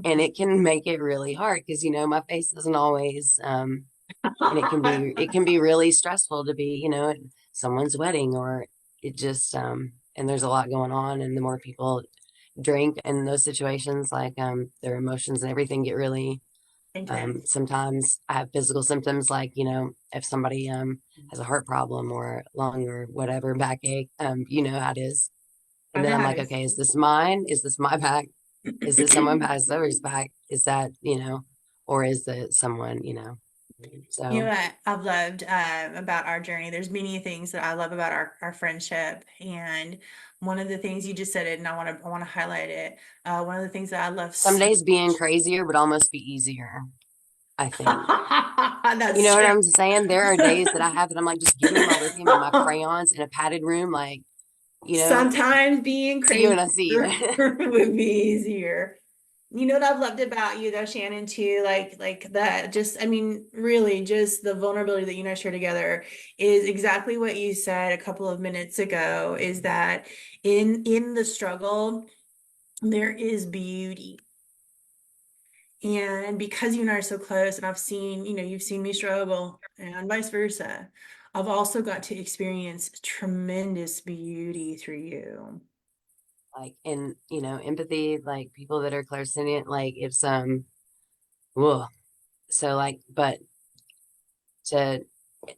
and it can make it really hard because my face doesn't always and it can be really stressful to be at someone's wedding, or it just and there's a lot going on, and the more people drink in those situations, like their emotions and everything get really intense. sometimes I have physical symptoms, like if somebody has a heart problem or lung or whatever, backache, you know how it is. I And then know I'm how it like, is. okay, is this mine? Is this my back? Is it someone passed over's back? Is that, or is it someone, You so know what I've loved about our journey? There's many things that I love about our friendship, and one of the things you just said it, and I want to highlight it. One of the things that I love some so days being much. crazier would almost be easier, I think. You That's know what true. I'm saying? There are days that I have that I'm like, just give me my lithium and my crayons in a padded room, like, Sometimes being see you crazy when I see you. would be easier. You know what I've loved about you though, Shannon, too, like that just I mean, really just the vulnerability that you and I share together is exactly what you said a couple of minutes ago, is that in the struggle there is beauty. And because you and I are so close and I've seen, you've seen me struggle and vice versa, I've also got to experience tremendous beauty through you. Like, and empathy, like people that are clairsentient, like it's whoa. So like, but to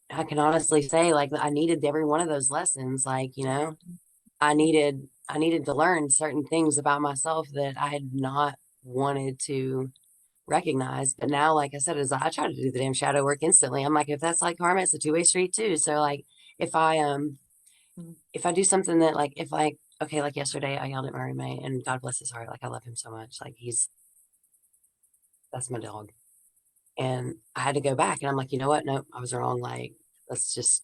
I can honestly say, like, I needed every one of those lessons. Like, I needed to learn certain things about myself that I had not wanted to recognize. But now, like I said, as I try to do the damn shadow work instantly, I'm like, if that's like karma, it's a two-way street too. So like if I if I do something that, like, if like okay, like yesterday I yelled at my roommate, and God bless his heart, like I love him so much. Like that's my dog. And I had to go back, and I'm like, you know what? Nope, I was wrong. Like, let's just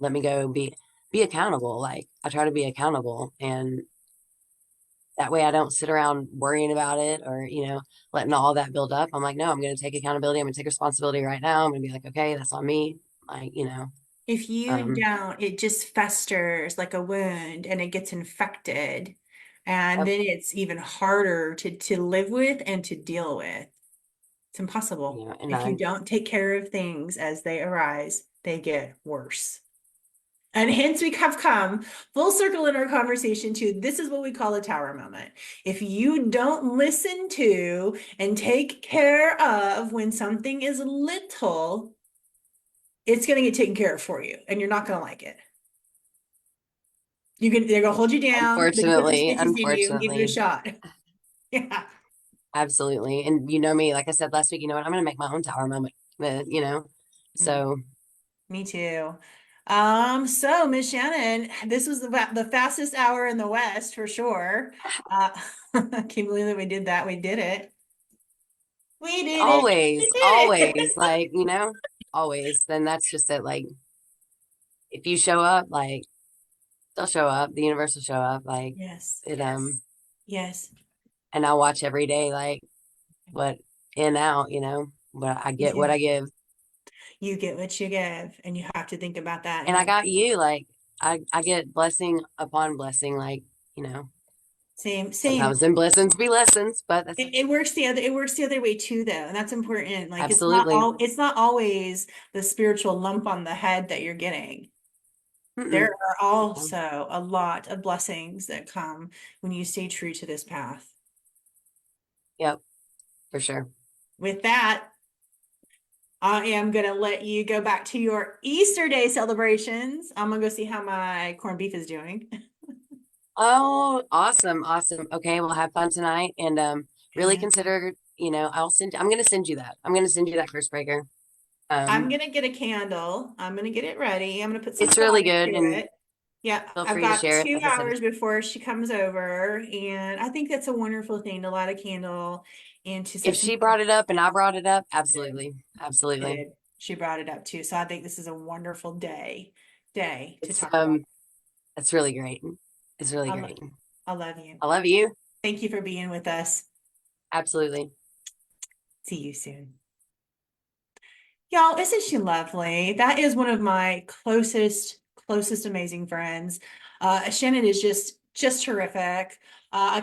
let me go be accountable. Like I try to be accountable, and that way I don't sit around worrying about it, or letting all that build up. I'm like, no, I'm going to take accountability. I'm going to take responsibility right now. I'm going to be like, okay, that's on me. Like, If you um, don't, it just festers like a wound and it gets infected. And yep, then it's even harder to live with and to deal with. It's impossible. and If you I don't take care of things as they arise, they get worse. And hence we have come full circle in our conversation to this is what we call a tower moment. If you don't listen to and take care of when something is little, it's going to get taken care of for you and you're not going to like it. They're gonna hold you down, they're gonna put the unfortunately, stitches in you and give you a unfortunately, shot. Yeah. absolutely. And me, like I said last week, you know what? I'm going to make my own tower moment. Mhm. So Me too. So Miss Shannon, this was the fastest hour in the West for sure. I can't believe that we did that. We did it. We did it. We Always, did always, it. like, always. Then that's just it. Like, if you show up, like, they'll show up. The universe will show up. Like, Yes, it, yes. and I watch every day, like, what in out, what I You get, what do. I give. You get what you give, and you have to think about that. And And I you got you, like, I get blessing upon blessing, like, you know, same, same. sometimes them blessings be lessons, but that's It works the other way too, though, and that's important. Like absolutely. it's not always the spiritual lump on the head that you're getting. There Mm-mm. are Yeah. also a lot of blessings that come when you stay true to this path. Yep, for sure. With that, I am going to let you go back to your Easter Day celebrations. I'm going to go see how my corned beef is doing. Oh, awesome, awesome. Okay, we'll have fun tonight, and really Yeah. consider, I'm gonna send you that. I'm gonna send you that curse breaker. I'm Um, going to get a candle. I'm going to get it ready. I'm going to put some it's thought really good, into and it. Yeah, feel I've free to got share it. two Like I said, hours before she comes over, and I think that's a wonderful thing to light a candle and to if set some she brought it up and I brought it up, absolutely, She absolutely. did. She brought it up too. So I think this is a wonderful day to It's talk about. That's really great. It's really I, lo- great. I love you. I love you. Thank you for being with us. Absolutely. See you soon. Y'all, isn't she lovely? That is one of my closest amazing friends. Shannon is just terrific. I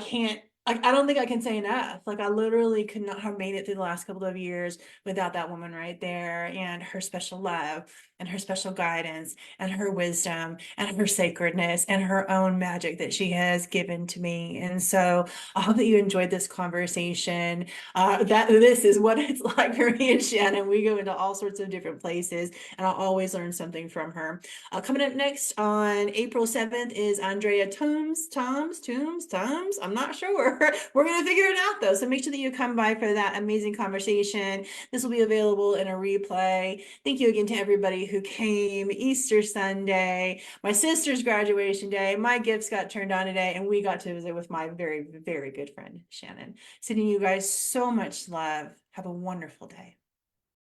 don't think I can say enough. Like I literally could not have made it through the last couple of years without that woman right there and her special love and her special guidance and her wisdom and her sacredness and her own magic that she has given to me. And so I hope that you enjoyed this conversation. That this is what it's like for me and Shannon. We go into all sorts of different places, and I'll always learn something from her. Coming up next on April 7th is Andrea Toombs. I'm not sure. We're gonna figure it out though. So make sure that you come by for that amazing conversation. This will be available in a replay. Thank you again to everybody who came. Easter Sunday, my sister's graduation day. My gifts got turned on today, and we got to visit with my very, very good friend Shannon. Sending you guys so much love. Have a wonderful day.